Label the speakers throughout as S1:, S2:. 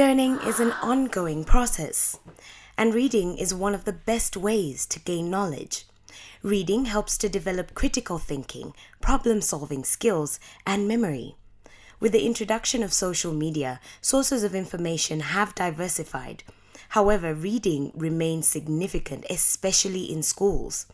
S1: Learning is an ongoing process, and reading is one of the best ways to gain knowledge. Reading helps to develop critical thinking, problem-solving skills, and memory. With the introduction of social media, sources of information have diversified. However, reading remains significant, especially in schools.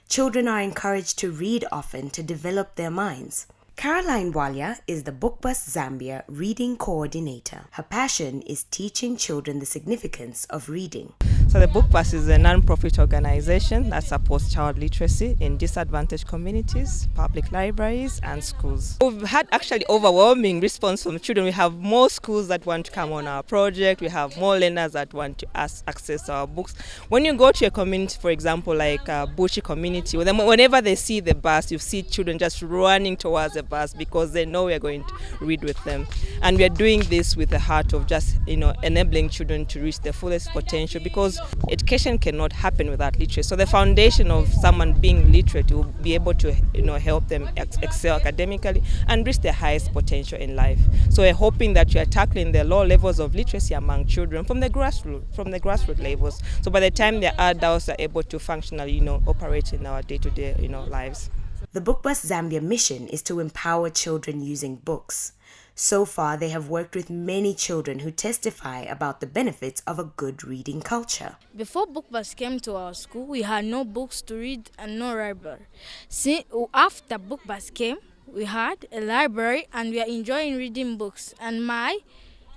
S1: Children are encouraged to read often to develop their minds. Caroline Walya is the Book Bus Zambia reading coordinator. Her passion is teaching children the significance of reading.
S2: So the Book Bus is a non-profit organization that supports child literacy in disadvantaged communities, public libraries and schools. We've had actually overwhelming response from children. We have more schools that want to come on our project. We have more learners that want to access our books. When you go to a community, for example, like a Bushi community, whenever they see the bus, you see children just running towards the bus because they know we're going to read with them. And we are doing this with the heart of just, enabling children to reach their fullest potential, because education cannot happen without literacy. So the foundation of someone being literate will be able to, help them excel academically and reach their highest potential in life. So we're hoping that we are tackling the low levels of literacy among children from the grassroots levels. So by the time they're adults, they're able to functionally, operate in our day-to-day, lives.
S1: The Book Bus Zambia mission is to empower children using books. So far, they have worked with many children who testify about the benefits of a good reading culture.
S3: Before Book Bus came to our school, we had no books to read and no library. After Book Bus came, we had a library and we are enjoying reading books. And my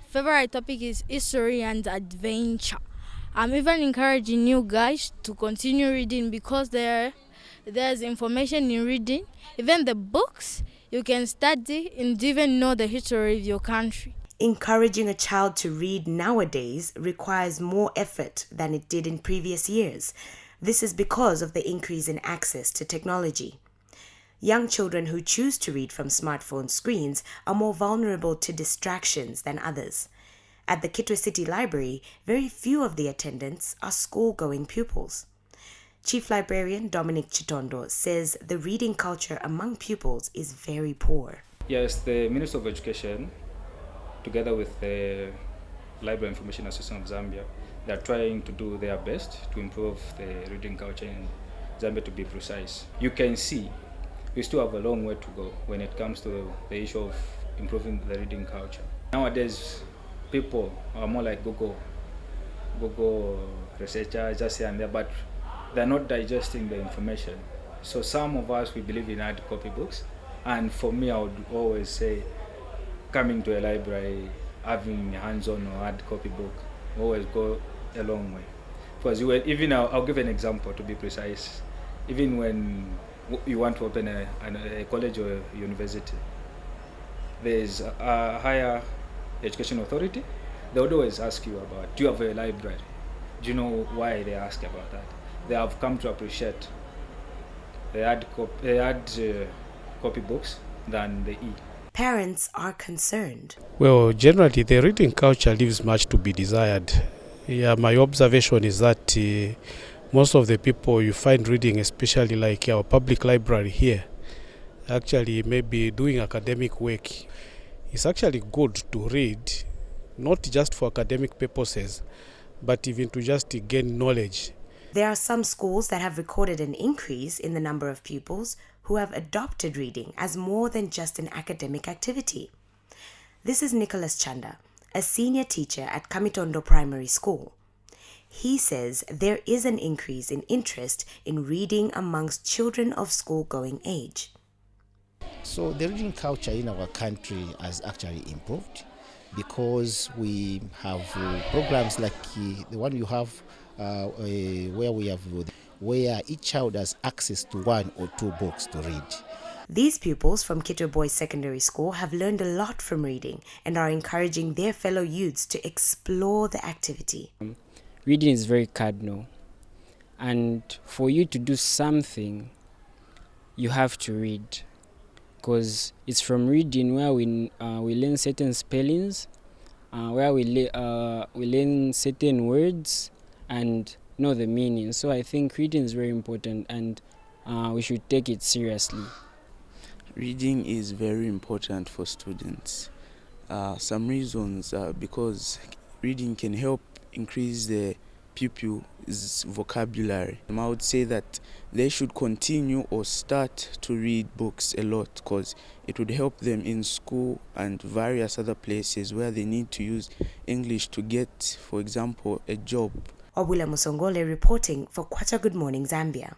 S3: favorite topic is history and adventure. I'm even encouraging you guys to continue reading because there's information in reading. Even the books, you can study and even know the history of your country.
S1: Encouraging a child to read nowadays requires more effort than it did in previous years. This is because of the increase in access to technology. Young children who choose to read from smartphone screens are more vulnerable to distractions than others. At the Kitwe City Library, very few of the attendants are school-going pupils. Chief Librarian Dominic Chitondo says the reading culture among pupils is very poor.
S4: Yes, the Minister of Education, together with the Library Information Association of Zambia, they are trying to do their best to improve the reading culture in Zambia, to be precise. You can see we still have a long way to go when it comes to the issue of improving the reading culture. Nowadays, people are more like Google researchers, just here and there, but they're not digesting the information. So some of us, we believe in hard copy books. And for me, I would always say coming to a library, having a hands-on or hard copy book, always go a long way. Because I'll give an example to be precise. Even when you want to open a college or a university, there's a higher education authority. They would always ask you about, do you have a library? Do you know why they ask about that? They have come to appreciate the hard copy books than the e.
S1: Parents are concerned.
S5: Well, generally the reading culture leaves much to be desired. My observation is that most of the people you find reading, especially like our public library here, actually maybe doing academic work. It's actually good to read, not just for academic purposes, but even to just gain knowledge.
S1: There are some schools that have recorded an increase in the number of pupils who have adopted reading as more than just an academic activity. This is Nicholas Chanda, a senior teacher at Kamitondo Primary School. He says there is an increase in interest in reading amongst children of school-going age.
S6: So the reading culture in our country has actually improved because we have programs like the one you have where each child has access to 1 or 2 books to read.
S1: These pupils from Kitwe Boys Secondary School have learned a lot from reading and are encouraging their fellow youths to explore the activity.
S7: Reading is very cardinal, and for you to do something, you have to read, because it's from reading where we learn certain spellings, where we learn certain words and know the meaning. So I think reading is very important, and we should take it seriously.
S8: Reading is very important for students. Some reasons because reading can help increase the pupil's vocabulary. I would say that they should continue or start to read books a lot, because it would help them in school and various other places where they need to use English to get, for example, a job.
S1: Obula Musongole reporting for Kwacha Good Morning Zambia.